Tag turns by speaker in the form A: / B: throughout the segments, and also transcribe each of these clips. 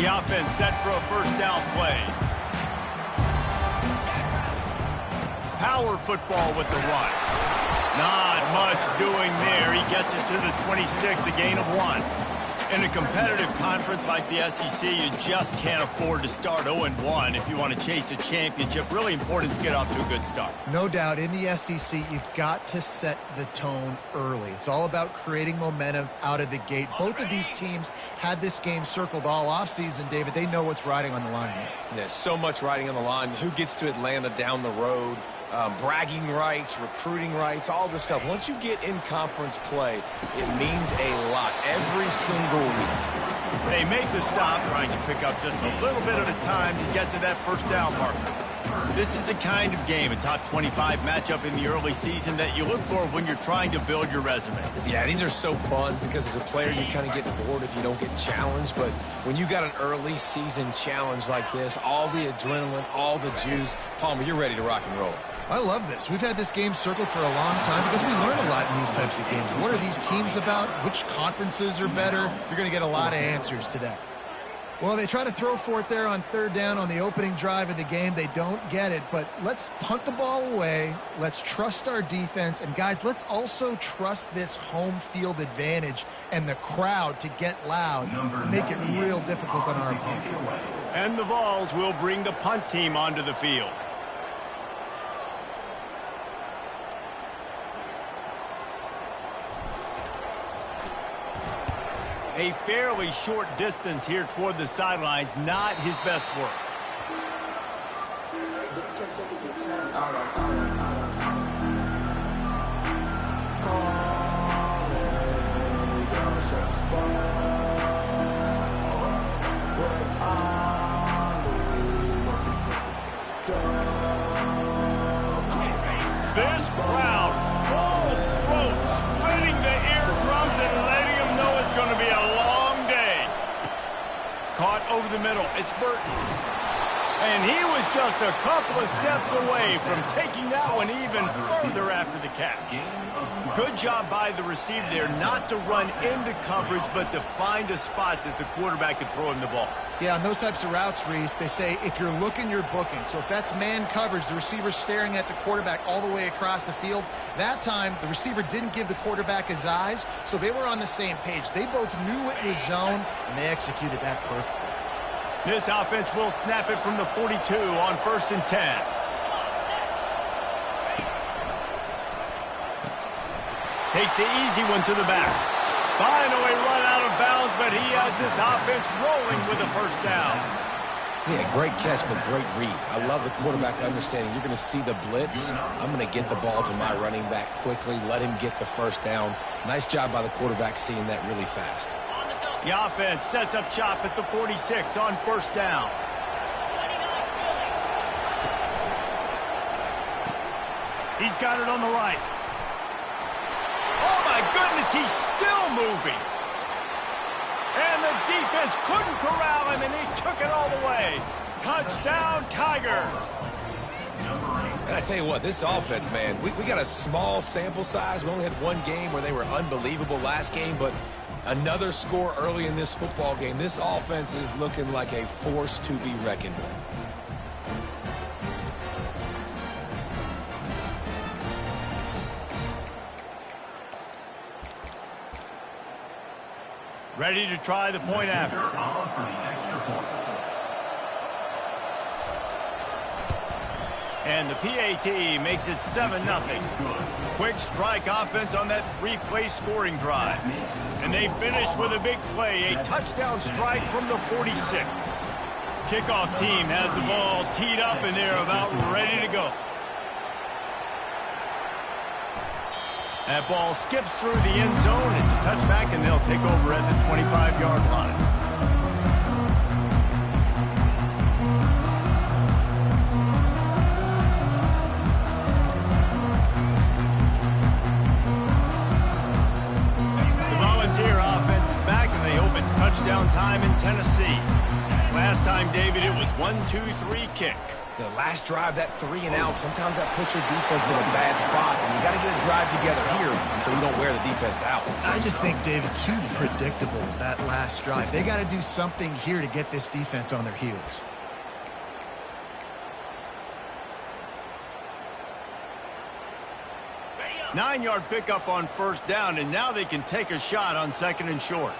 A: The offense set for a first down play. Power football with the run. Not much doing there. He gets it to the 26, a gain of 1. In a competitive conference like the SEC, you just can't afford to start 0-1 if you want to chase a championship. Really important to get off to a good start.
B: No doubt, in the SEC, you've got to set the tone early. It's all about creating momentum out of the gate. Both of these teams had this game circled all offseason, David. They know what's riding on the line here.
C: There's so much riding on the line. Who gets to Atlanta down the road? Bragging rights, recruiting rights, all this stuff. Once you get in conference play, it means a lot every single week.
A: They make the stop, trying to pick up just a little bit at a time to get to that first down marker. This is the kind of game, a top 25 matchup in the early season, that you look for when you're trying to build your resume.
C: Yeah, these are so fun because as a player, you kind of get bored if you don't get challenged. But when you got an early season challenge like this, all the adrenaline, all the juice, Palmer, you're ready to rock and roll.
B: I love this. We've had this game circled for a long time because we learn a lot in these types of games. What are these teams about? Which conferences are better? You're going to get a lot of answers today. Well, they try to throw for it there on third down on the opening drive of the game. They don't get it, but let's punt the ball away. Let's trust our defense. And, guys, let's also trust this home field advantage and the crowd to get loud and make it real difficult on our opponent.
A: And the Vols will bring the punt team onto the field. A fairly short distance here toward the sidelines, not his best work. This crowd, full throat, splitting the eardrums and letting them know it's going to be a long day. Caught over the middle. It's Burton. And he was just a couple of steps away from taking that one even further after the catch. Good job by the receiver there not to run into coverage, but to find a spot that the quarterback could throw him the ball.
B: Yeah, on those types of routes, Reese, they say if you're looking, you're booking. So if that's man coverage, the receiver's staring at the quarterback all the way across the field. That time, the receiver didn't give the quarterback his eyes, so they were on the same page. They both knew it was zone, and they executed that perfectly.
A: This offense will snap it from the 42 on 1st and 10. Takes the easy one to the back. Finally run out of bounds, but he has this offense rolling with a first down.
C: Yeah, great catch, but great read. I love the quarterback understanding. You're going to see the blitz. I'm going to get the ball to my running back quickly, let him get the first down. Nice job by the quarterback seeing that really fast.
A: The offense sets up shop at the 46 on 1st down. He's got it on the right. Oh, my goodness, he's still moving. And the defense couldn't corral him, and he took it all the way. Touchdown, Tigers.
C: And I tell you what, this offense, man, we got a small sample size. We only had one game where they were unbelievable last game, but another score early in this football game. This offense is looking like a force to be reckoned with.
A: Ready to try the point after. And the PAT makes it 7-0. Quick strike offense on that 3-play scoring drive. And they finish with a big play, a touchdown strike from the 46. Kickoff team has the ball teed up, and they're about ready to go. That ball skips through the end zone. It's a touchback, and they'll take over at the 25-yard line. The Volunteer offense is back, and they hope it's touchdown time in Tennessee. Last time, David, it was 1-2-3 kick.
C: The last drive, that 3 and out, sometimes that puts your defense in a bad spot, and you got to get a drive together here so you don't wear the defense out.
B: I just think, David, too predictable, that last drive. They got to do something here to get this defense on their heels.
A: Nine-yard pickup on first down, and now they can take a shot on second and short.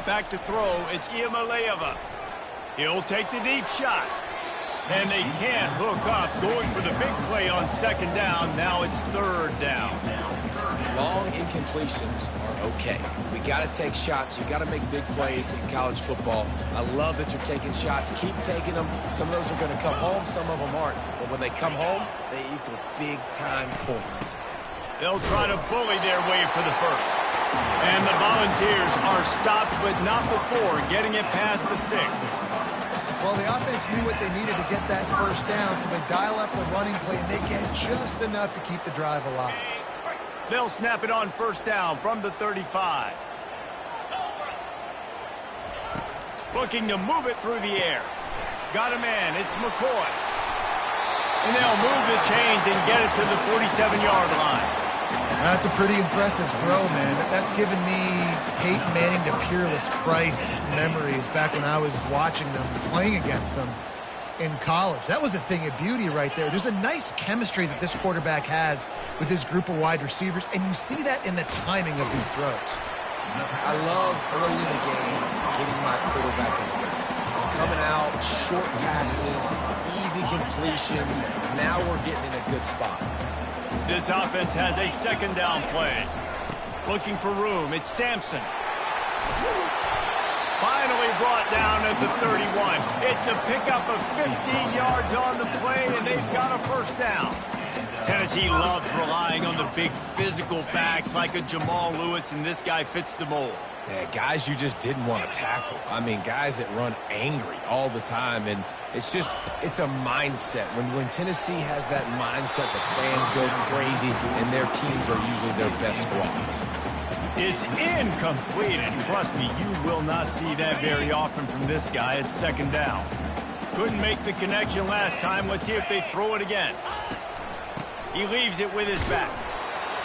A: Back to throw, it's Iamaleava. He'll take the deep shot. And they can't hook up, going for the big play on second down. Now it's third down.
C: Long incompletions are okay. We got to take shots. You got to make big plays in college football. I love that you're taking shots. Keep taking them. Some of those are going to come home. Some of them aren't. But when they come home, they equal big-time points.
A: They'll try to bully their way for the first. And the Volunteers are stopped, but not before getting it past the sticks.
B: Well, the offense knew what they needed to get that first down, so they dial up the running play, and they get just enough to keep the drive alive.
A: They'll snap it on first down from the 35. Looking to move it through the air. Got a man, it's McCoy. And they'll move the chains and get it to the 47-yard line.
B: That's a pretty impressive throw, man. That's given me Peyton Manning to Peerless Price memories back when I was watching them, playing against them in college. That was a thing of beauty right there. There's a nice chemistry that this quarterback has with his group of wide receivers, and you see that in the timing of these throws.
C: I love early in the game getting my quarterback in the rhythm. Coming out, short passes, easy completions. Now we're getting in a good spot.
A: This offense has a second down play. Looking for room, it's Sampson. Finally brought down at the 31. It's a pickup of 15 yards on the play, and they've got a first down. Tennessee loves relying on the big physical backs like a Jamal Lewis, and this guy fits the mold.
C: Yeah, guys you just didn't want to tackle. I mean, guys that run angry all the time, and it's a mindset. When Tennessee has that mindset, the fans go crazy, and their teams are usually their best squads.
A: It's incomplete, and trust me, you will not see that very often from this guy. It's second down. Couldn't make the connection last time. Let's see if they throw it again. He leaves it with his back.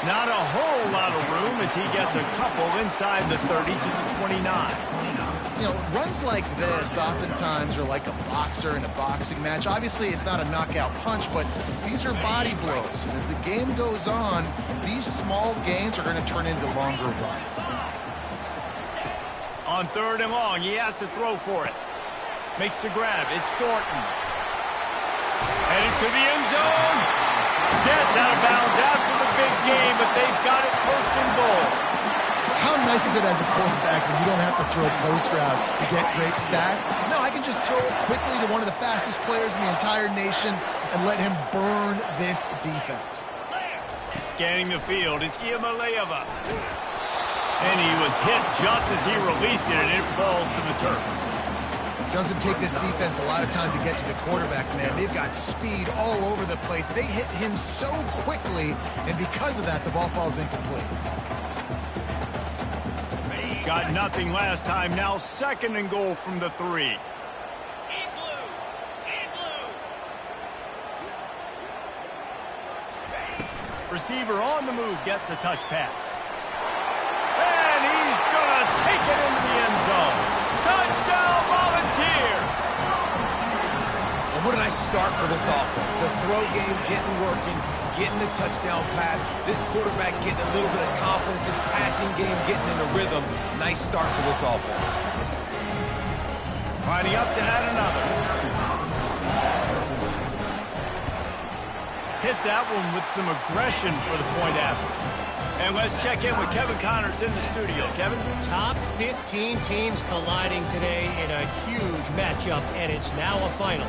A: Not a whole lot of room as he gets a couple inside the 30 to the 29.
B: You know, runs like this oftentimes are like a boxer in a boxing match. Obviously, it's not a knockout punch, but these are body blows. And as the game goes on, these small gains are going to turn into longer runs.
A: On third and long, he has to throw for it. Makes the grab. It's Thornton. Headed to the end zone. Gets out of bounds after the big game, but they've got it first and goal.
B: How nice is it as a quarterback when you don't have to throw post routes to get great stats? No, I can just throw it quickly to one of the fastest players in the entire nation and let him burn this defense.
A: Scanning the field, it's Iamaleava. And he was hit just as he released it, and it falls to the turf.
B: Doesn't take this defense a lot of time to get to the quarterback, man. They've got speed all over the place. They hit him so quickly, and because of that, the ball falls incomplete.
A: Got nothing last time. Now second and goal from the 3. Receiver on the move gets the touch pass. And he's going to take it into the end zone. Touchdown, Volunteers!
C: And what a nice start for this offense. The throw game getting working, getting the touchdown pass. This quarterback getting a little bit of confidence. This passing game getting in a rhythm. Nice start for this offense.
A: Lining up to add another. Hit that one with some aggression for the point after. And let's check in with Kevin Connors in the studio. Kevin?
D: Top 15 teams colliding today in a huge matchup, and it's now a final.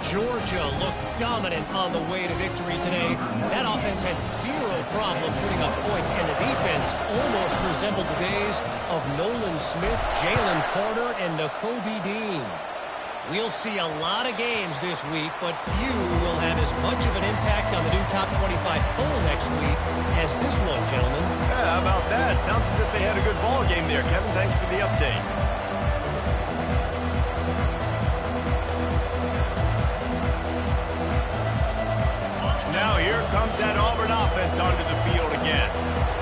D: Georgia looked dominant on the way to victory today. That offense had zero problem putting up points, and the defense almost resembled the days of Nolan Smith, Jalen Carter, and Nakobe Dean. We'll see a lot of games this week, but few will have as much of an impact on the new top 25 poll next week as this one, gentlemen.
A: Yeah, how about that? Sounds as if they had a good ball game there, Kevin. Thanks for the update. Now here comes that Auburn offense onto the field again.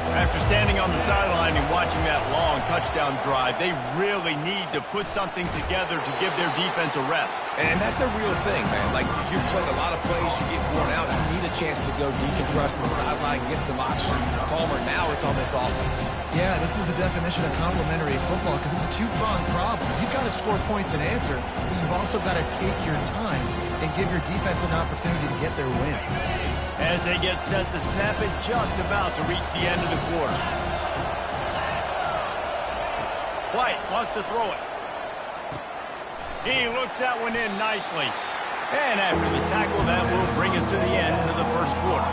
A: After standing on the sideline and watching that long touchdown drive, they really need to put something together to give their defense a rest.
C: And that's a real thing, man. Like, you played a lot of plays, you get worn out, you need a chance to go decompress on the sideline, get some oxygen. Palmer, now it's on this offense.
B: Yeah, this is the definition of complementary football because it's a two-pronged problem. You've got to score points and answer, but you've also got to take your time and give your defense an opportunity to get their win.
A: As they get set to snap it, just about to reach the end of the quarter. White wants to throw it. He looks that one in nicely. And after the tackle, that will bring us to the end of the first quarter.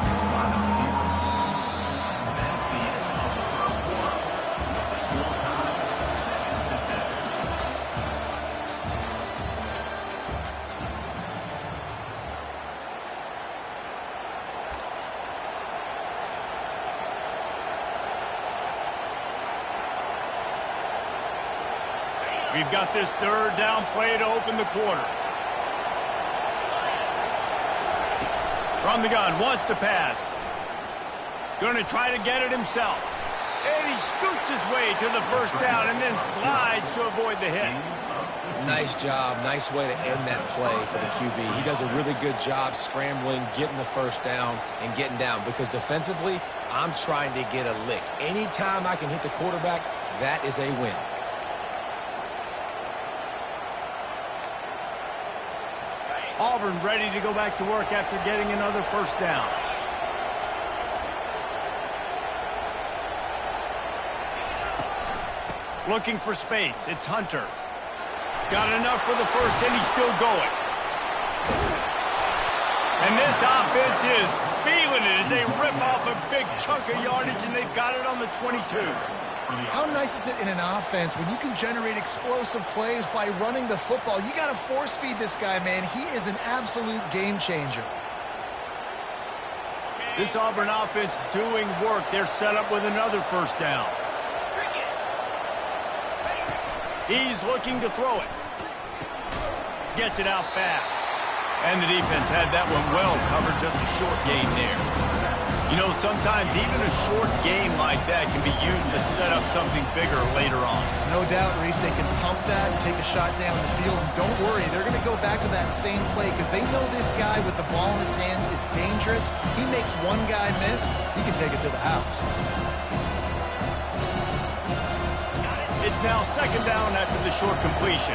A: We've got this third down play to open the quarter. From the gun, wants to pass. Going to try to get it himself. And he scoots his way to the first down and then slides to avoid the hit.
C: Nice job. Nice way to end that play for the QB. He does a really good job scrambling, getting the first down, and getting down. Because defensively, I'm trying to get a lick. Anytime I can hit the quarterback, that is a win.
A: Auburn ready to go back to work after getting another first down. Looking for space. It's Hunter. Got enough for the first, and he's still going. And this offense is feeling it as they rip off a big chunk of yardage, and they've got it on the 22.
B: How nice is it in an offense when you can generate explosive plays by running the football? You got to force feed this guy, man. He is an absolute game changer.
A: This Auburn offense doing work. They're set up with another first down. He's looking to throw it. Gets it out fast. And the defense had that one well covered, just a short gain there. You know, sometimes even a short game like that can be used to set up something bigger later on.
B: No doubt, Reese, they can pump that and take a shot down the field. And don't worry, they're going to go back to that same play because they know this guy with the ball in his hands is dangerous. He makes one guy miss, he can take it to the house.
A: It's now second down after the short completion.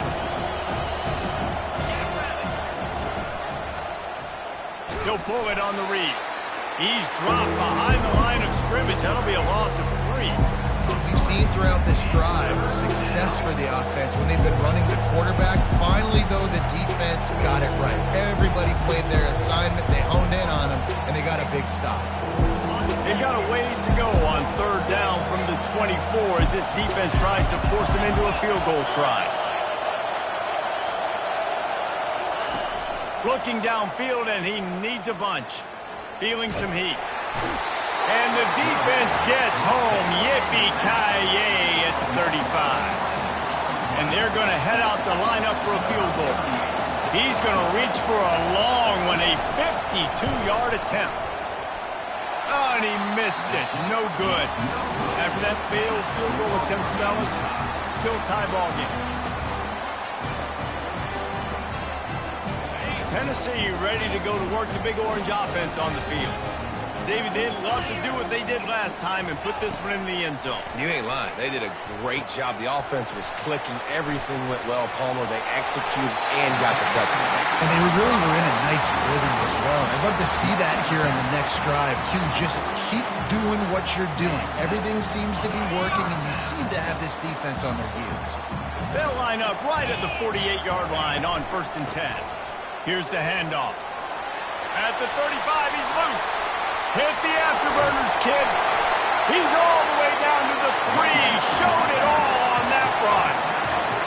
A: He'll pull it on the read. He's dropped behind the line of scrimmage. That'll be a loss of 3.
B: We've seen throughout this drive success for the offense when they've been running the quarterback. Finally, though, the defense got it right. Everybody played their assignment. They honed in on him, and they got a big stop.
A: They've got a ways to go on third down from the 24 as this defense tries to force them into a field goal try. Looking downfield, and he needs a bunch. Feeling some heat. And the defense gets home. Yippee-ki-yay at the 35. And they're going to head out to line up for a field goal. He's going to reach for a long one, a 52-yard attempt. Oh, and he missed it. No good. After that failed field goal attempt, fellas, still tie ball game. Tennessee ready to go to work the Big Orange offense on the field. David, they'd love to do what they did last time and put this one in the end zone.
C: You ain't lying. They did a great job. The offense was clicking. Everything went well, Palmer. They executed and got the touchdown.
B: And they really were in a nice rhythm as well. I'd love to see that here on the next drive, too. Just keep doing what you're doing. Everything seems to be working, and you seem to have this defense on their heels.
A: They'll line up right at the 48-yard line on 1st and 10. Here's the handoff. At the 35, he's loose. Hit the afterburners, kid. He's all the way down to the 3. Showed it all on that run.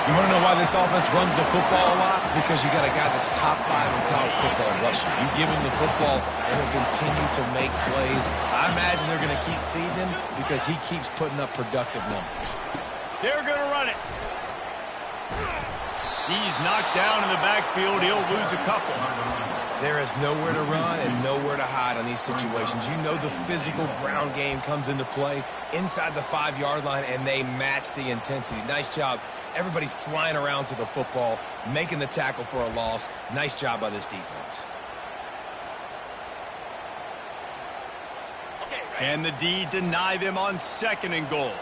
C: You want to know why this offense runs the football a lot? Because you got a guy that's top 5 in college football rushing. You give him the football, and he'll continue to make plays. I imagine they're going to keep feeding him because he keeps putting up productive numbers.
A: They're going to run it. He's knocked down in the backfield. He'll lose a couple.
C: There is nowhere to run and nowhere to hide on these situations. You know the physical ground game comes into play inside the 5-yard line, and they match the intensity. Nice job. Everybody flying around to the football, making the tackle for a loss. Nice job by this defense.
A: And the D deny them on 2nd and goal.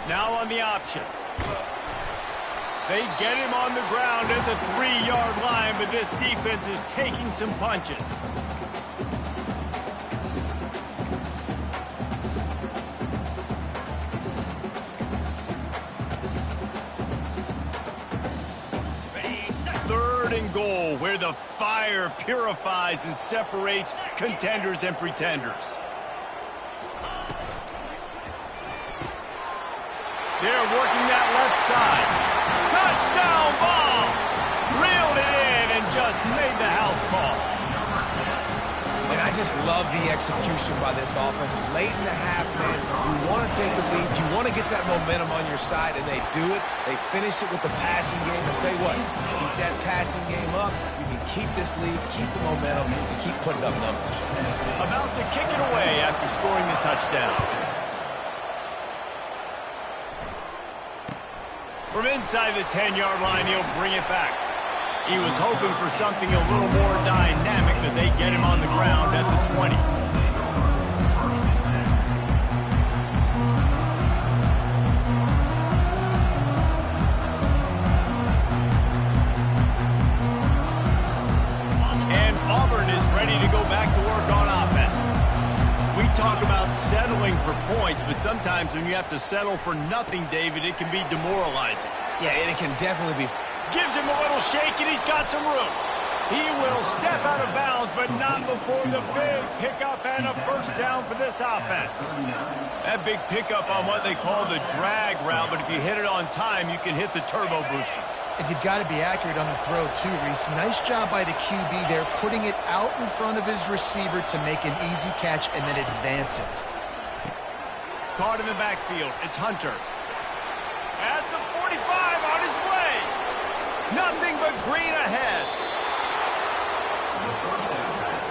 A: Now on the option. They get him on the ground at the 3-yard line, but this defense is taking some punches. Third and goal, where the fire purifies and separates contenders and pretenders. They're working that left side. Touchdown ball! Reeled it in and just made the house call.
C: And I just love the execution by this offense. Late in the half, man, you want to take the lead. You want to get that momentum on your side, and they do it. They finish it with the passing game. I'll tell you what, keep that passing game up. You can keep this lead, keep the momentum, and keep putting up numbers.
A: About to kick it away after scoring the touchdown. From inside the 10-yard line, he'll bring it back. He was hoping for something a little more dynamic, but they get him on the ground at the 20. And Auburn is ready to go back to work on offense. We talk about settling for points, but sometimes when you have to settle for nothing, David, it can be demoralizing.
C: Yeah, and it can definitely be.
A: Gives him a little shake, and he's got some room. He will step out of bounds, but not before the big pickup and a first down for this offense. That big pickup on what they call the drag route, but if you hit it on time, you can hit the turbo boosters.
B: And you've got to be accurate on the throw, too, Reese. Nice job by the QB there, putting it out in front of his receiver to make an easy catch and then advance it.
A: Caught in the backfield. It's Hunter. At the 45, on his way. Nothing but green ahead.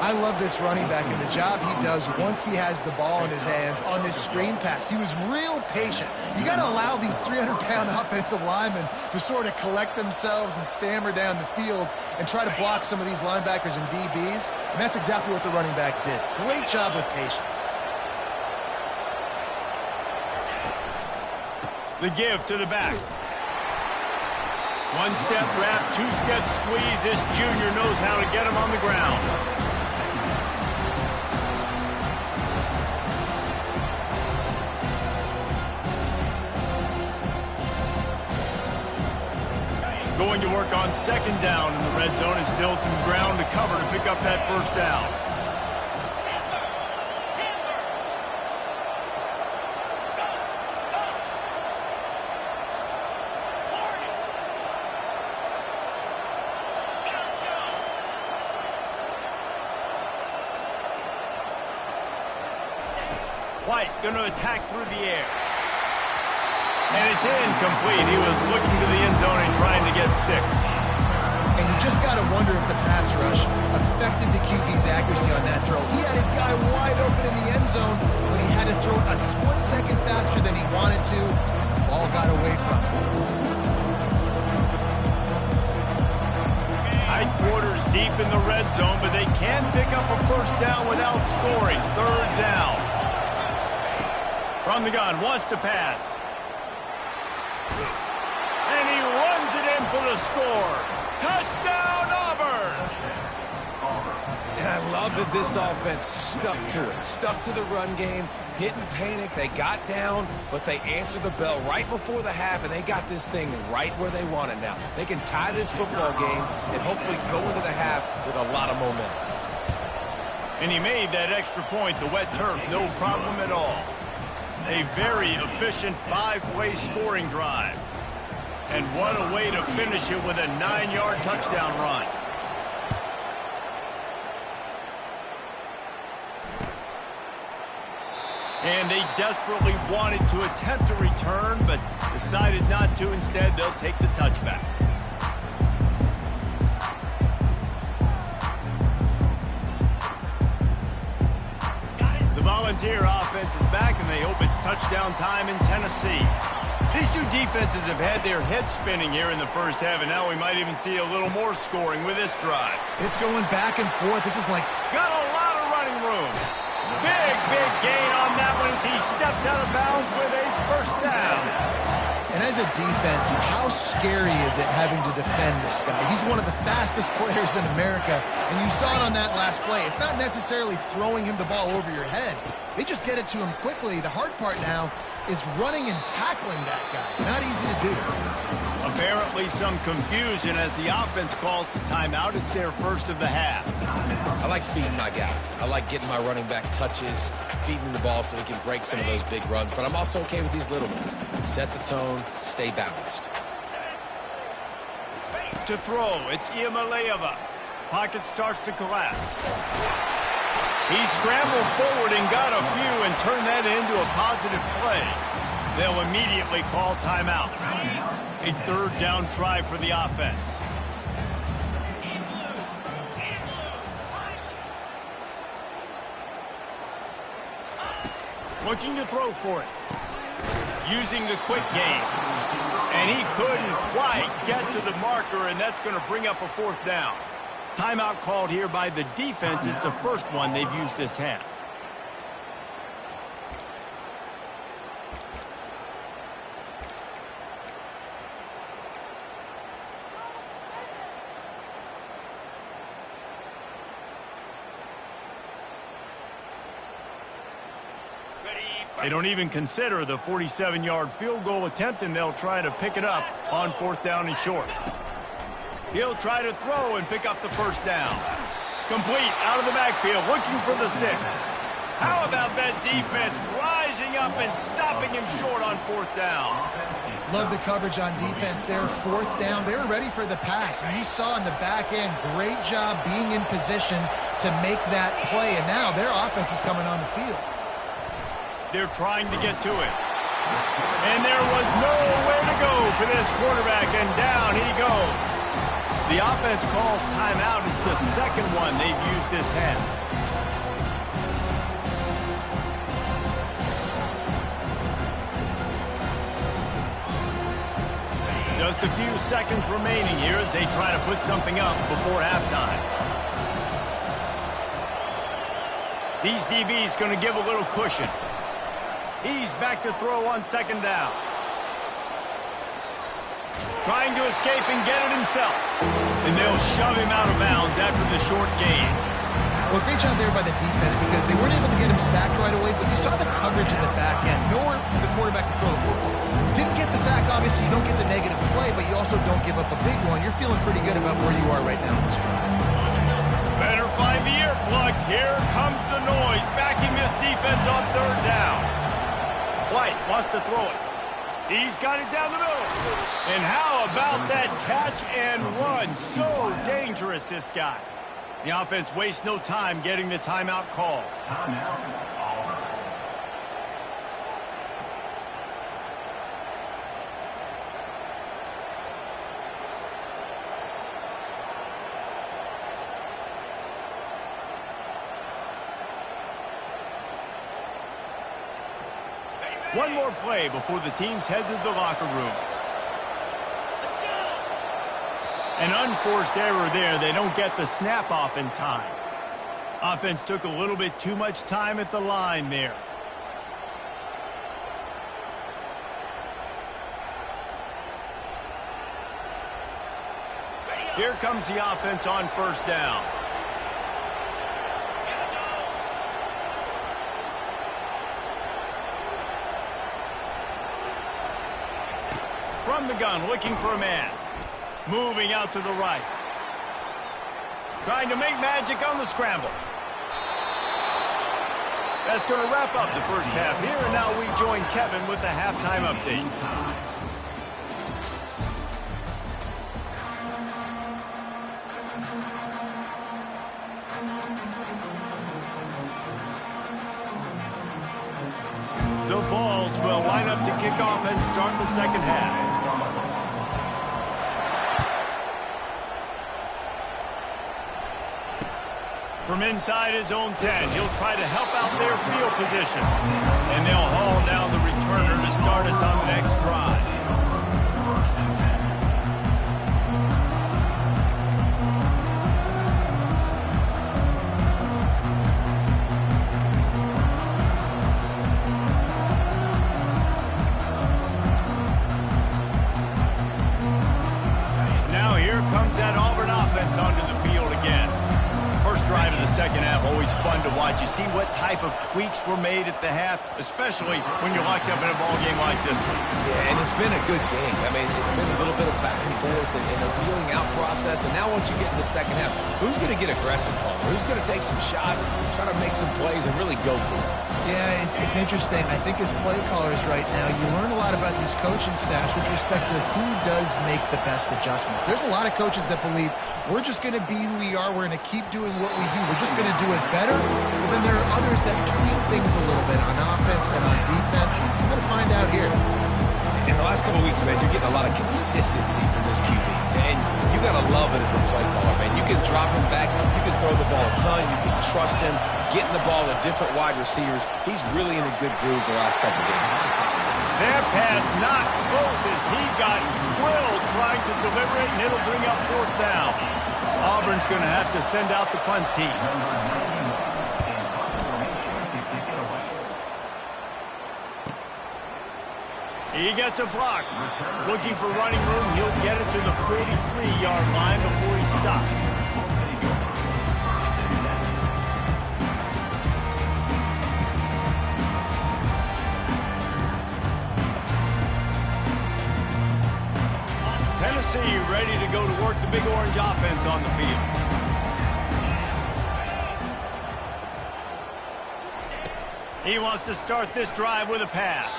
B: I love this running back and the job he does once he has the ball in his hands on this screen pass. He was real patient. You got to allow these 300-pound offensive linemen to sort of collect themselves and stammer down the field and try to block some of these linebackers and DBs, and that's exactly what the running back did. Great job with patience.
A: The give to the back. One-step wrap, two-step squeeze. This junior knows how to get him on the ground. Going to work on 2nd down in the red zone, and still some ground to cover to pick up that first down. White going to attack through the air. And it's incomplete. He was looking to the end zone and trying to get 6.
B: And you just got to wonder if the pass rush affected the QB's accuracy on that throw. He had his guy wide open in the end zone, but he had to throw it a split second faster than he wanted to, and the ball got away from him.
A: Tight quarters deep in the red zone, but they can pick up a first down without scoring. 3rd down. From the gun, wants to pass. And he runs it in for the score. Touchdown, Auburn!
C: And I love that this offense stuck to it. Stuck to the run game. Didn't panic. They got down, but they answered the bell right before the half, and they got this thing right where they want it now. They can tie this football game and hopefully go into the half with a lot of momentum.
A: And he made that extra point. The wet turf, no problem at all. A very efficient 5-play scoring drive. And what a way to finish it with a 9-yard touchdown run. And they desperately wanted to attempt a return, but decided not to. Instead, they'll take the touchback. The Volunteer offense is back, and they hope it's touchdown time in Tennessee. These two defenses have had their heads spinning here in the first half, and now we might even see a little more scoring with this drive.
B: It's going back and forth. This is like...
A: Got a lot of running room. Big gain on that one as he steps out of bounds with a first down.
B: And as a defense, how scary is it having to defend this guy? He's one of the fastest players in America, and you saw it on that last play. It's not necessarily throwing him the ball over your head. They just get it to him quickly. The hard part now is running and tackling that guy. Not easy to do.
A: Apparently some confusion as the offense calls the timeout. It's their first of the half.
C: I like feeding my guy. I like getting my running back touches, feeding him the ball so he can break some of those big runs. But I'm also okay with these little ones. Set the tone, stay balanced.
A: To throw, it's Iamaleava. Pocket starts to collapse. He scrambled forward and got a few and turned that into a positive play. They'll immediately call timeout. A third down try for the offense. Looking to throw for it. Using the quick game. And he couldn't quite get to the marker, and that's going to bring up a fourth down. Timeout called here by the defense. It's the first one they've used this half. They don't even consider the 47-yard field goal attempt, and they'll try to pick it up on fourth down and short. He'll try to throw and pick up the first down. Complete out of the backfield, looking for the sticks. How about that defense rising up and stopping him short on fourth down?
B: Love the coverage on defense there. Fourth down, they're ready for the pass. And you saw in the back end, great job being in position to make that play. And now their offense is coming on the field.
A: They're trying to get to it. And there was nowhere to go for this quarterback, and down he goes. The offense calls timeout. It's the second one they've used this half. Just a few seconds remaining here as they try to put something up before halftime. These DBs going to give a little cushion. He's back to throw on second down. Trying to escape and get it himself. And they'll shove him out of bounds after the short gain.
B: Well, great job there by the defense because they weren't able to get him sacked right away, but you saw the coverage in the back end. Nowhere for the quarterback to throw the football. Didn't get the sack, obviously. You don't get the negative play, but you also don't give up a big one. You're feeling pretty good about where you are right now in this game.
A: Better find the earplugs. Here comes the noise. Backing this defense on third down. White wants to throw it. He's got it down the middle. And how about that catch and run? So dangerous, this guy. The offense wastes no time getting the timeout called. One more play before the teams head to the locker rooms. An unforced error there. They don't get the snap off in time. Offense took a little bit too much time at the line there. Here comes the offense on first down. From the gun, looking for a man. Moving out to the right. Trying to make magic on the scramble. That's going to wrap up the first half here, and now we join Kevin with the halftime update. The Vols will line up to kick off and start the second half. From inside his own 10, he'll try to help out their field position. And they'll haul down the returner to start us on the next drive. Now here comes that Auburn offense onto the field again. First drive of the second half, always fun to watch. You see what type of tweaks were made at the half, especially when you're locked up in a ball game like this one.
C: Yeah, and it's been a good game. I mean, it's been a little bit of back and forth and a feeling out process. And now once you get in the second half, who's going to get aggressive, Palmer? Who's going to take some shots, try to make some plays, and really go for it?
B: Yeah, it's interesting. I think as play callers right now, you learn a lot about these coaching staffs with respect to who does make the best adjustments. There's a lot of coaches that believe we're just going to be who we are. We're going to keep doing what we do. We're just going to do it better. But then there are others that tweak things a little bit on offense and on defense. We're going to find out here.
C: In the last couple of weeks, man, you're getting a lot of consistency from this QB. And you got to love it as a play caller, man. You can drop him back. You can throw the ball a ton. You can trust him. Getting the ball to different wide receivers. He's really in a good groove the last couple of games.
A: Their pass not close as he got drilled trying to deliver it, and it'll bring up fourth down. Auburn's going to have to send out the punt team. He gets a block. Looking for running room. He'll get it to the 43-yard line before he stops. Tennessee ready to go to work the Big Orange offense on the field. He wants to start this drive with a pass.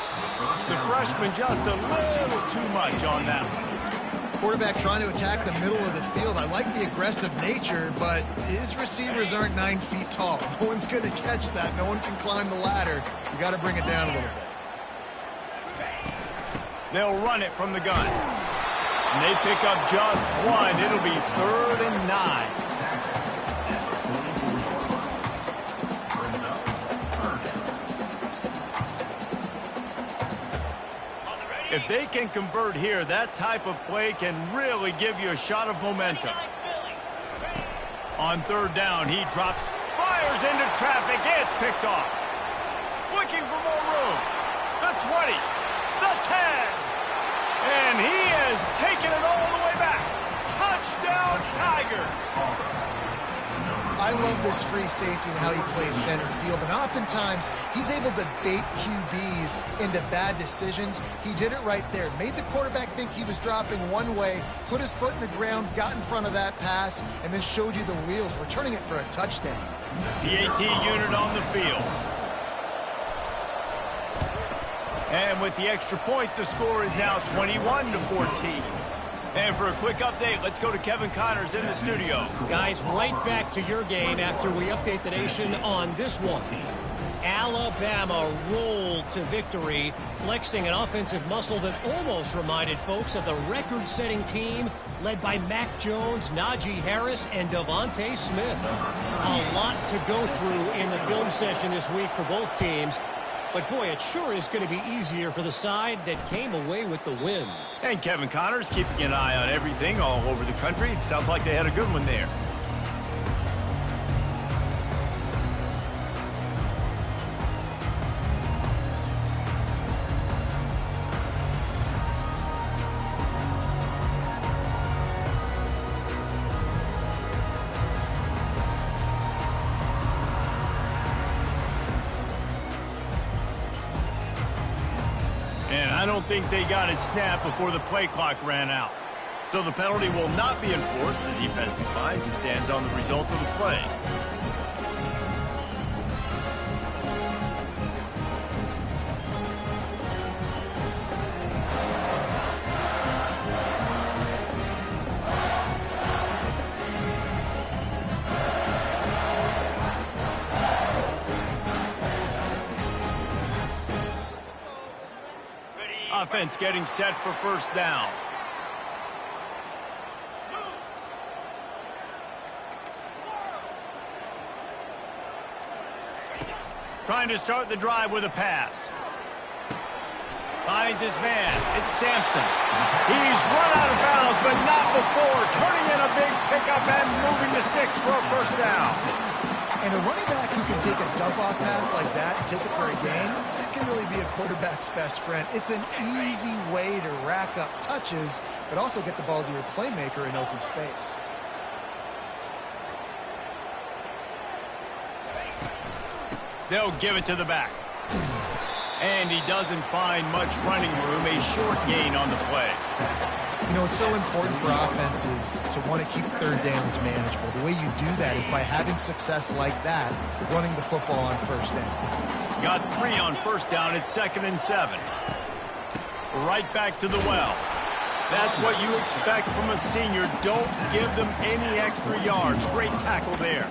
A: The freshman just a little too much on that one.
B: Quarterback trying to attack the middle of the field. I like the aggressive nature, but his receivers aren't 9 feet tall. No one's going to catch that. No one can climb the ladder. You got to bring it down a little bit.
A: They'll run it from the gun. And they pick up just one. It'll be 3rd and 9. If they can convert here, that type of play can really give you a shot of momentum. On 3rd down, he drops, fires into traffic. It's picked off. Looking for more room. The 20, the 10. And he has taken it all the way back. Touchdown, Tigers.
B: I love this free safety and how he plays center field. And oftentimes, he's able to bait QBs into bad decisions. He did it right there. Made the quarterback think he was dropping one way, put his foot in the ground, got in front of that pass, and then showed you the wheels, returning it for a touchdown.
A: The AT unit on the field. And with the extra point, the score is now 21-14. And for a quick update, let's go to Kevin Connors in the studio.
D: Guys, right back to your game after we update the nation on this one. Alabama rolled to victory, flexing an offensive muscle that almost reminded folks of the record-setting team led by Mac Jones, Najee Harris, and Devontae Smith. A lot to go through in the film session this week for both teams. But, boy, it sure is going to be easier for the side that came away with the win.
A: And Kevin Connors keeping an eye on everything all over the country. Sounds like they had a good one there. And I don't think they got it snapped before the play clock ran out. So the penalty will not be enforced. The defense declines and stands on the result of the play. offense getting set for first down. Trying to start the drive with a pass. Finds his man. It's Sampson. He's run out of bounds, but not before. Turning in a big pickup and moving the sticks for a first down.
B: And a running back who can take a dump-off pass like that and take it for a gain, that can really be a quarterback's best friend. It's an easy way to rack up touches, but also get the ball to your playmaker in open space.
A: They'll give it to the back. And he doesn't find much running room, a short gain on the play.
B: You know, it's so important for offenses to want to keep third downs manageable. The way you do that is by having success like that, running the football on first down.
A: Got 3 on first down. It's 2nd and 7. Right back to the well. That's what you expect from a senior. Don't give them any extra yards. Great tackle there.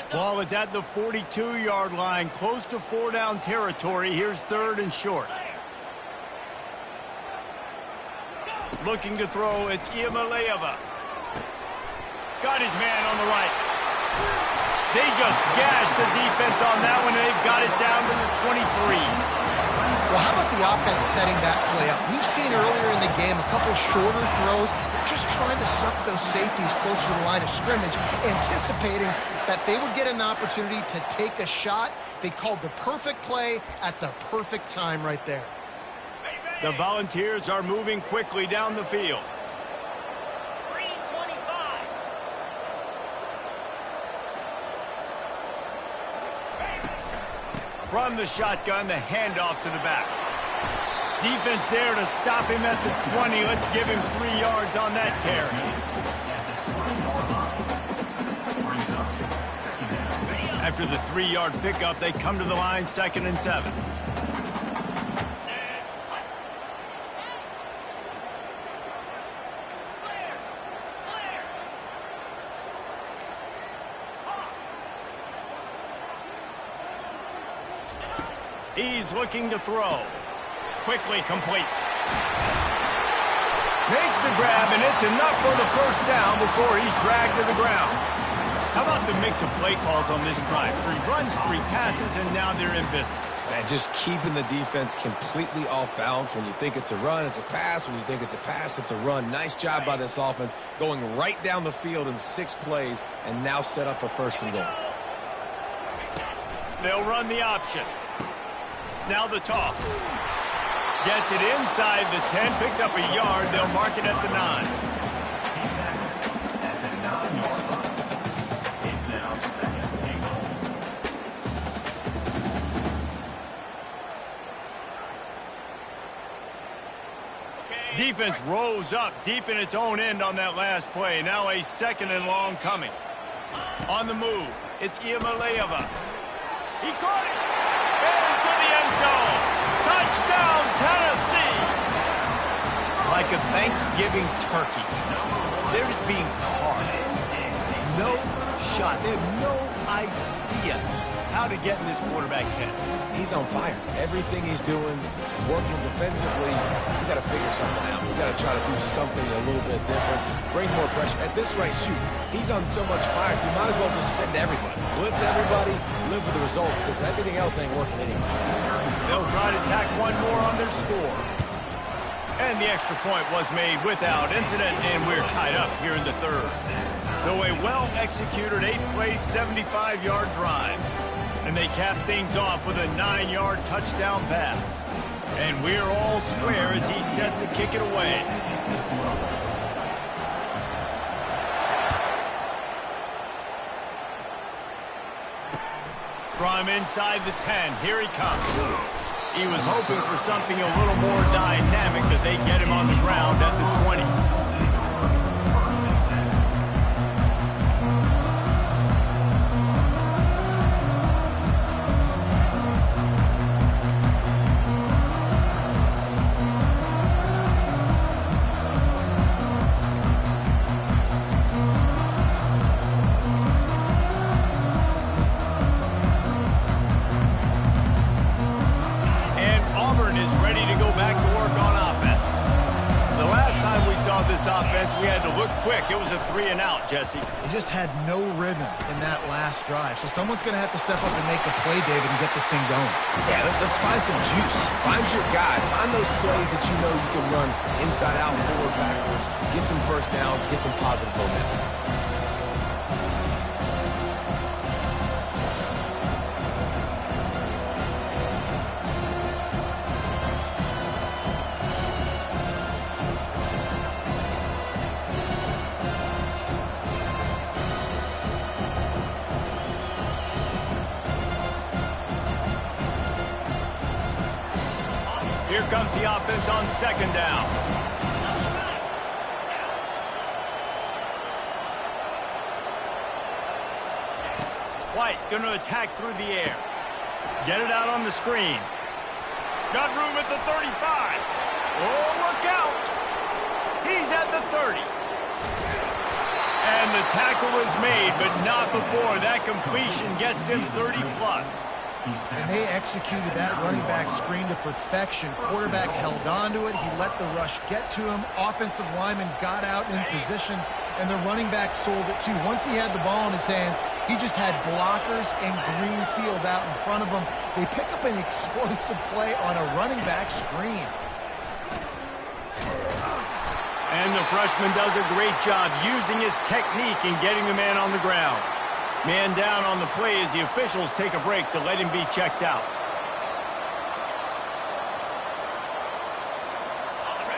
A: Ball is at the 42-yard line, close to 4-down territory. Here's 3rd and short. Looking to throw, it's Iamaleava. Got his man on the right. They just gashed the defense on that one, and they've got it down to the 23.
B: Well, how about the offense setting that play up? We've seen earlier in the game a couple shorter throws. They're just trying to suck those safeties closer to the line of scrimmage, anticipating that they would get an opportunity to take a shot. They called the perfect play at the perfect time right there.
A: The Volunteers are moving quickly down the field. From the shotgun, the handoff to the back. Defense there to stop him at the 20. Let's give him 3 yards on that carry. After the 3-yard pickup, they come to the line, 2nd and 7. He's looking to throw. Quickly complete. Makes the grab, and it's enough for the first down before he's dragged to the ground. How about the mix of play calls on this drive? 3 runs, 3 passes, and now they're in business.
C: And just keeping the defense completely off balance. When you think it's a run, it's a pass. When you think it's a pass, it's a run. Nice job by this offense, going right down the field in 6 plays, and now set up for 1st and goal.
A: They'll run the option. Now the toss. Gets it inside the 10, picks up a yard. They'll mark it at the 9. Defense rose up deep in its own end on that last play. Now a 2nd and long coming. On the move, it's Iamaleava. He caught it. Into the end zone. Touchdown, Tennessee. Like a Thanksgiving turkey. They're just being carved. No shot. They have no idea how to get in this quarterback's head.
C: He's on fire. Everything he's doing is working defensively. We got to figure something out. We got to try to do something a little bit different. Bring more pressure. At this rate, shoot, he's on so much fire. You might as well just send everybody. Blitz everybody. Live with the results because everything else ain't working anyway.
A: They'll try to tack one more on their score. And the extra point was made without incident, and we're tied up here in the 3rd. So a well-executed 8-play, 75-yard drive. And they cap things off with a 9-yard touchdown pass. And we're all square as he's set to kick it away. From inside the 10, here he comes. He was hoping for something a little more dynamic, but they get him on the ground at the 20. quick. It was a 3 and out, Jesse.
B: He just had no rhythm in that last drive. So someone's going to have to step up and make a play, David, and get this thing going.
C: Yeah, let's find some juice. Find your guy. Find those plays that you know you can run inside out, forward, backwards. Get some first downs. Get some positive momentum.
A: Here comes the offense on 2nd down. White going to attack through the air. Get it out on the screen. Got room at the 35. Oh, look out. He's at the 30. And the tackle was made, but not before that completion gets them 30+.
B: And they executed that running back screen to perfection. Quarterback held on to it. He let the rush get to him. Offensive lineman got out in position, and the running back sold it too. Once he had the ball in his hands, he just had blockers and green field out in front of him. They pick up an explosive play on a running back screen.
A: And the freshman does a great job using his technique and getting the man on the ground. Man down on the play as the officials take a break to let him be checked out.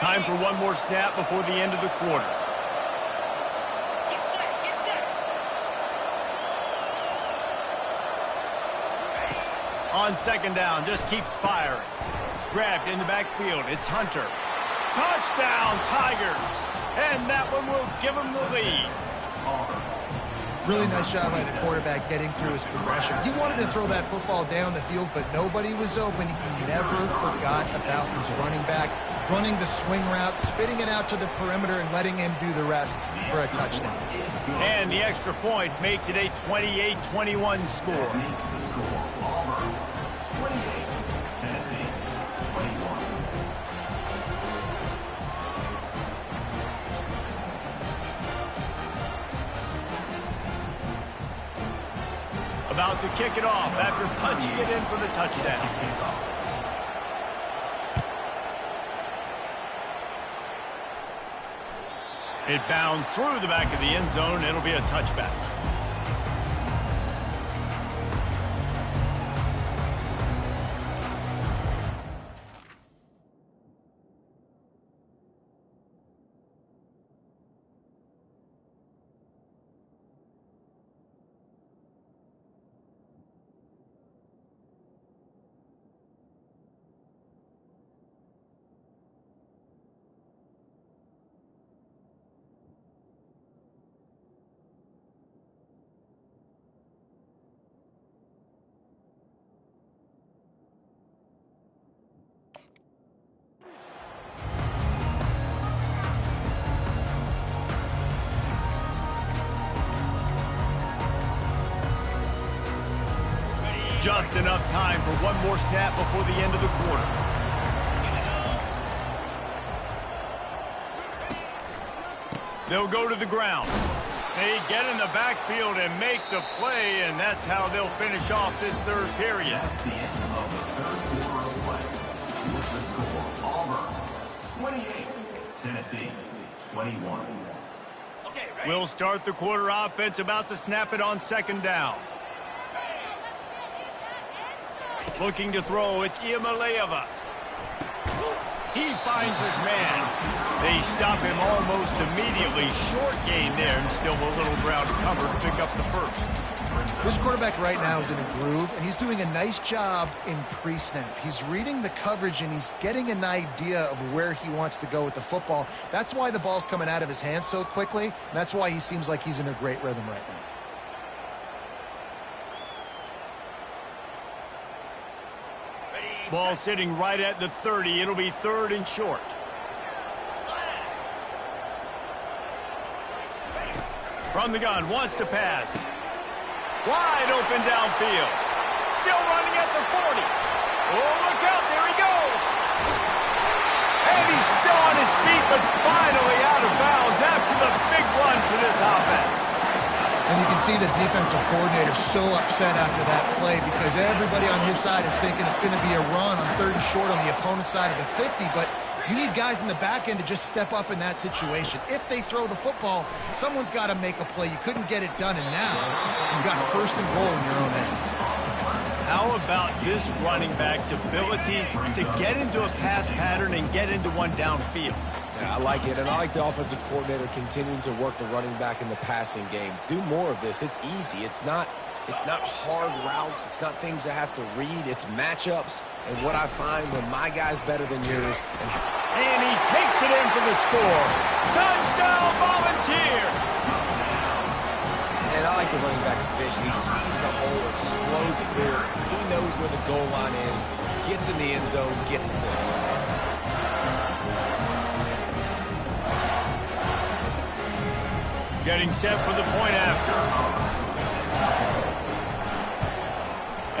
A: Time for one more snap before the end of the quarter. On 2nd down, just keeps firing. Grabbed in the backfield, it's Hunter. Touchdown, Tigers! And that one will give them the lead.
B: Really nice job by the quarterback getting through his progression. He wanted to throw that football down the field, but nobody was open. He never forgot about his running back, running the swing route, spitting it out to the perimeter, and letting him do the rest for a touchdown.
A: And the extra point makes it a 28-21 score. About to kick it off after punching it in for the touchdown. It bounds through the back of the end zone. It'll be a touchback. Just enough time for one more snap before the end of the quarter. They'll go to the ground. They get in the backfield and make the play, and that's how they'll finish off this third period.
E: That's the end of the third quarter of play. With the score, Auburn 28, Tennessee 21.
A: We'll start the quarter offense, about to snap it on 2nd down. Looking to throw, it's Iamaleava. He finds his man. They stop him almost immediately. Short gain there, and still a little ground to cover to pick up the first.
B: This quarterback right now is in a groove, and he's doing a nice job in pre-snap. He's reading the coverage, and he's getting an idea of where he wants to go with the football. That's why the ball's coming out of his hands so quickly, and that's why he seems like he's in a great rhythm right now.
A: Ball sitting right at the 30. It'll be 3rd and short. From the gun, wants to pass. Wide open downfield. Still running at the 40. Oh, look out, there he goes. And he's still on his feet, but finally out of bounds after with a big run for this offense.
B: And you can see the defensive coordinator so upset after that play because everybody on his side is thinking it's going to be a run on 3rd and short on the opponent's side of the 50, but you need guys in the back end to just step up in that situation. If they throw the football, someone's got to make a play. You couldn't get it done, and now you've got 1st and goal in your own end.
A: How about this running back's ability to get into a pass pattern and get into one downfield?
C: Yeah, I like it, and I like the offensive coordinator continuing to work the running back in the passing game. Do more of this. It's easy. It's not hard routes. It's not things I have to read. It's matchups. And what I find when my guy's better than yours.
A: And he takes it in for the score. Touchdown, Volunteers!
C: And I like the running back's vision. He sees the hole, explodes through it. He knows where the goal line is, gets in the end zone, gets 6.
A: Getting set for the point after.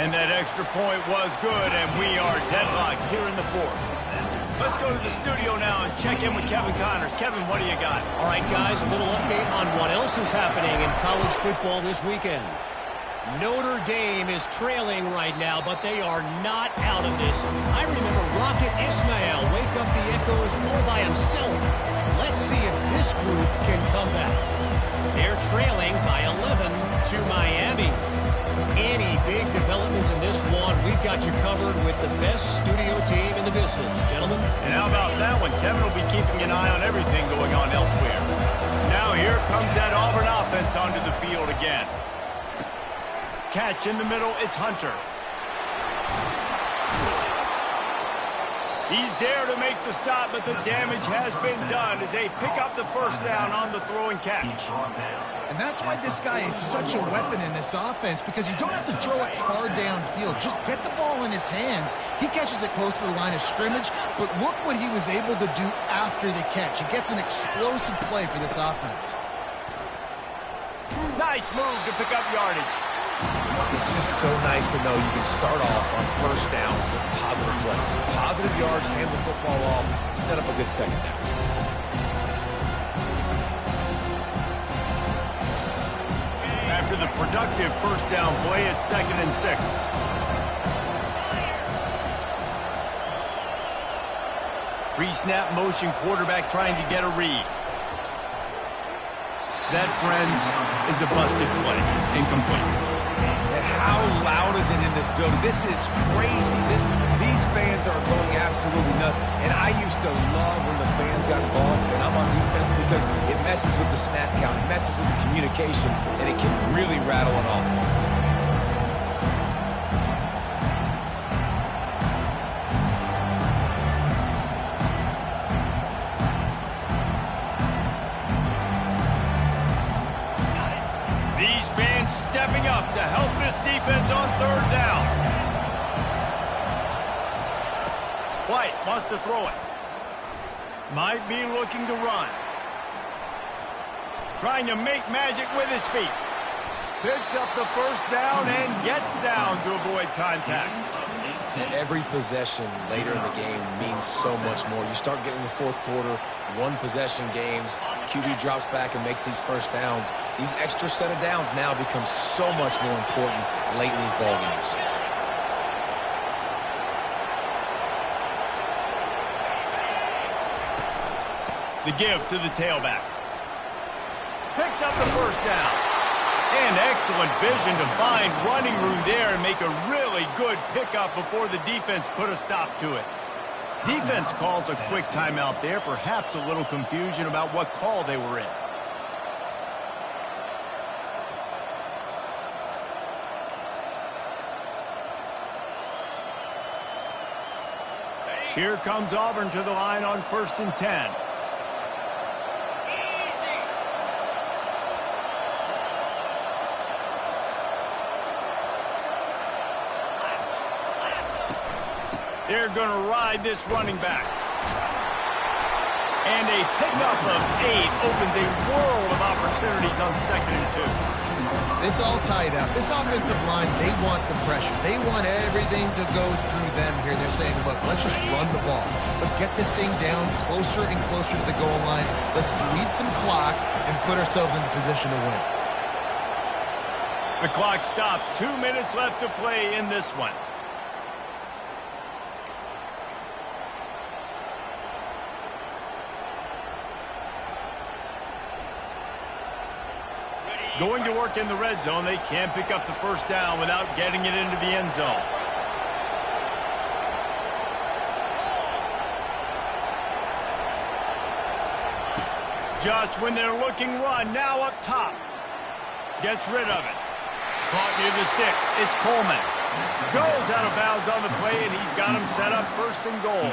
A: And that extra point was good, and we are deadlocked here in the 4th. Let's go to the studio now and check in with Kevin Connors. Kevin, what do you got?
D: All right, guys, a little update on what else is happening in college football this weekend. Notre Dame is trailing right now, but they are not out of this. I remember Rocket Ismail wake up the echoes all by himself. Let's see if this group can come back. They're trailing by 11 to Miami. Any big developments in this one, we've got you covered with the best studio team in the business, gentlemen.
A: And how about that one? Kevin will be keeping an eye on everything going on elsewhere. Now here comes that Auburn offense onto the field again. Catch in the middle, it's Hunter. He's there to make the stop, but the damage has been done as they pick up the 1st down on the throw and catch.
B: And that's why this guy is such a weapon in this offense, because you don't have to throw it far downfield. Just get the ball in his hands. He catches it close to the line of scrimmage, but look what he was able to do after the catch. He gets an explosive play for this offense.
A: Nice move to pick up yardage.
C: It's just so nice to know you can start off on 1st down with positive plays. Positive yards, hand the football off, set up a good 2nd down.
A: After the productive 1st down play, it's 2nd and 6. Pre-snap motion, quarterback trying to get a read. That, friends, is a busted play. Incomplete.
C: And how loud is it in this building? This is crazy. These fans are going absolutely nuts. And I used to love when the fans got involved, and I'm on defense, because it messes with the snap count, it messes with the communication, and it can really rattle an offense.
A: Stepping up to help this defense on 3rd down. White wants to throw it. Might be looking to run. Trying to make magic with his feet. Picks up the 1st down and gets down to avoid contact.
C: Every possession later in the game means so much more. You start getting the 4th quarter, 1-possession games, QB drops back and makes these 1st downs. These extra set of downs now become so much more important late in these ball games.
A: The give to the tailback. Picks up the 1st down. And excellent vision to find running room there and make a really good pickup before the defense put a stop to it. Defense calls a quick timeout there, perhaps a little confusion about what call they were in. Here comes Auburn to the line on 1st and 10. They're going to ride this running back. And a pickup of 8 opens a world of opportunities on 2nd and 2.
B: It's all tied up. This offensive line, they want the pressure. They want everything to go through them here. They're saying, look, let's just run the ball. Let's get this thing down closer and closer to the goal line. Let's bleed some clock and put ourselves into position to win.
A: The clock stops. 2 minutes left to play in this one. Going to work in the red zone. They can't pick up the first down without getting it into the end zone. Just when they're looking run, now up top. Gets rid of it. Caught near the sticks. It's Coleman. Goes out of bounds on the play, and he's got him set up first and goal.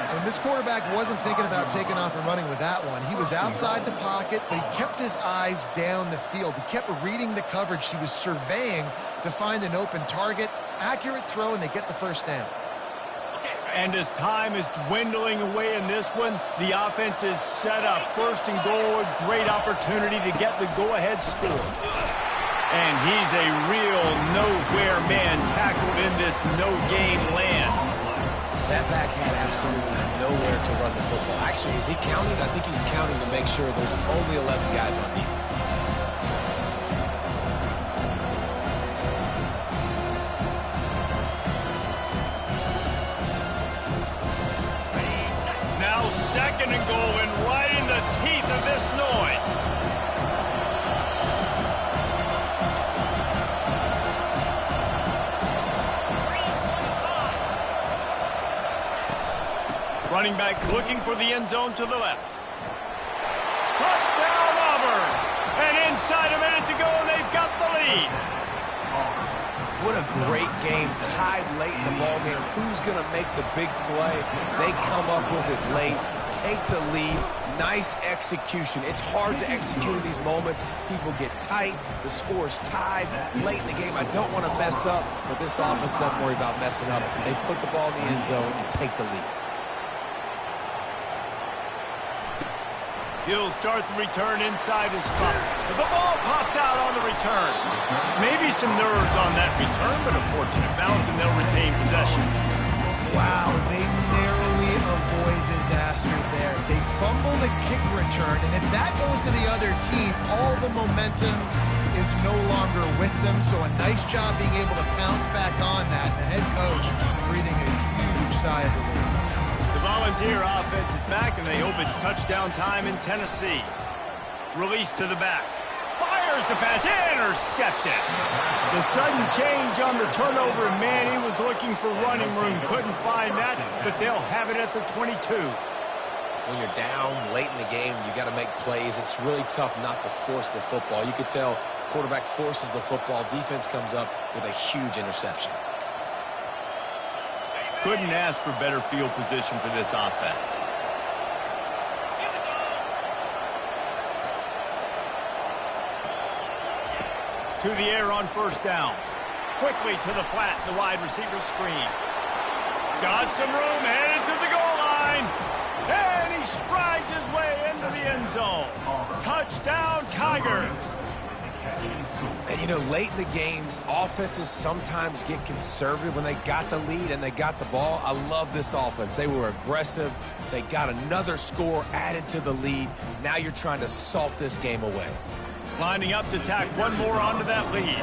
B: And this quarterback wasn't thinking about taking off and running with that one. He was outside the pocket, but he kept his eyes down the field. He kept reading the coverage. He was surveying to find an open target. Accurate throw, and they get the first down.
A: And as time is dwindling away in this one, the offense is set up. First and goal, a great opportunity to get the go-ahead score. And he's a real nowhere man tackled in this no-game land.
C: That back had absolutely nowhere to run the football. Actually, is he counting? I think he's counting to make sure there's only 11 guys on defense.
A: Now second and goal, and right in the teeth of this noise. Running back looking for the end zone to the left. Touchdown, Auburn! And inside a minute to go, and they've got the lead.
C: What a great game, tied late in the ball game. Who's going to make the big play? They come up with it late, take the lead. Nice execution. It's hard to execute in these moments. People get tight. The score's tied late in the game. I don't want to mess up, but this offense doesn't worry about messing up. They put the ball in the end zone and take the lead.
A: He'll start the return inside his spot. The ball pops out on the return. Maybe some nerves on that return, but a fortunate bounce, and they'll retain possession.
B: Wow, they narrowly avoid disaster there. They fumble the kick return, and if that goes to the other team, all the momentum is no longer with them. So a nice job being able to pounce back on that. The head coach breathing a huge sigh of relief.
A: The Volunteer offense is back, and they hope it's touchdown time in Tennessee. Release to the back. Fires the pass. Intercepted. The sudden change on the turnover, and man, he was looking for running room. Couldn't find that, but they'll have it at the 22.
C: When you're down late in the game, you got to make plays. It's really tough not to force the football. You could tell quarterback forces the football. Defense comes up with a huge interception.
A: Couldn't ask for better field position for this offense. To the air on first down. Quickly to the flat, the wide receiver screen. Got some room, headed to the goal line. And he strides his way into the end zone. Touchdown, Tigers.
C: And, you know, late in the games, offenses sometimes get conservative when they got the lead and they got the ball. I love this offense. They were aggressive. They got another score added to the lead. Now you're trying to salt this game away.
A: Lining up to tack one more onto that lead.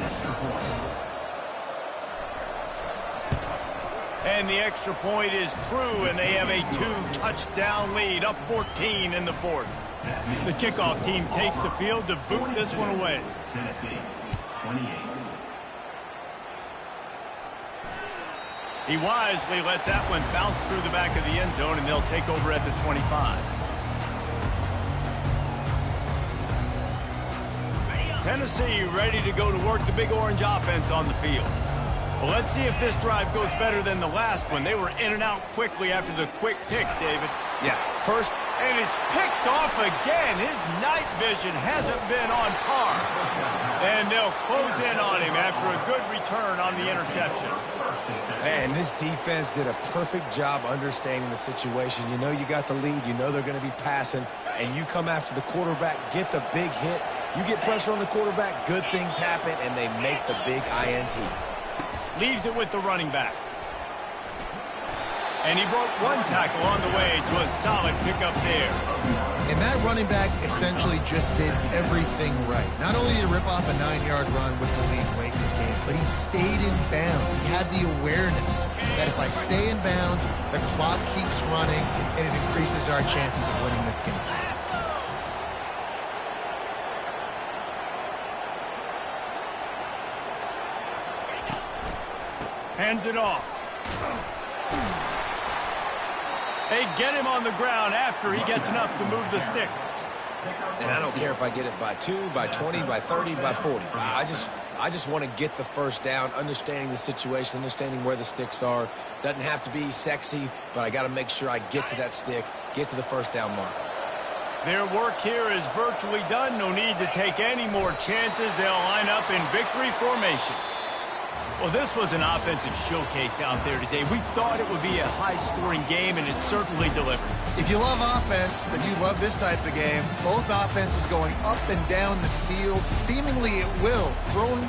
A: And the extra point is true, and they have a 2-touchdown lead, up 14 in the fourth. The kickoff team takes the field to boot this one away.
E: Tennessee, 28.
A: He wisely lets that one bounce through the back of the end zone, and they'll take over at the 25. Tennessee ready to go to work the Big Orange offense on the field. Well, let's see if this drive goes better than the last one. They were in and out quickly after the quick pick, David.
C: Yeah, first.
A: And it's picked off again. His night vision hasn't been on par. And they'll close in on him after a good return on the interception.
C: Man, this defense did a perfect job understanding the situation. You know you got the lead. You know they're going to be passing. And you come after the quarterback, get the big hit, You get pressure on the quarterback, good things happen, and they make the big INT.
A: Leaves it with the running back. And he broke one tackle on the way to a solid pickup there.
B: And that running back essentially just did everything right. Not only did he rip off a 9-yard run with the lead late in the game, but he stayed in bounds. He had the awareness that if I stay in bounds, the clock keeps running, and it increases our chances of winning this game.
A: Hands it off. They get him on the ground after he gets enough to move the sticks.
C: And I don't care if I get it by 2, by 20, by 30, by 40. I just want to get the first down, understanding the situation, understanding where the sticks are. Doesn't have to be sexy, but I got to make sure I get to that stick, get to the first down mark.
A: Their work here is virtually done. No need to take any more chances. They'll line up in victory formation. Well, this was an offensive showcase out there today. We thought it would be a high-scoring game, and it certainly delivered.
B: If you love offense, then you love this type of game. Both offenses going up and down the field, seemingly at will, throwing the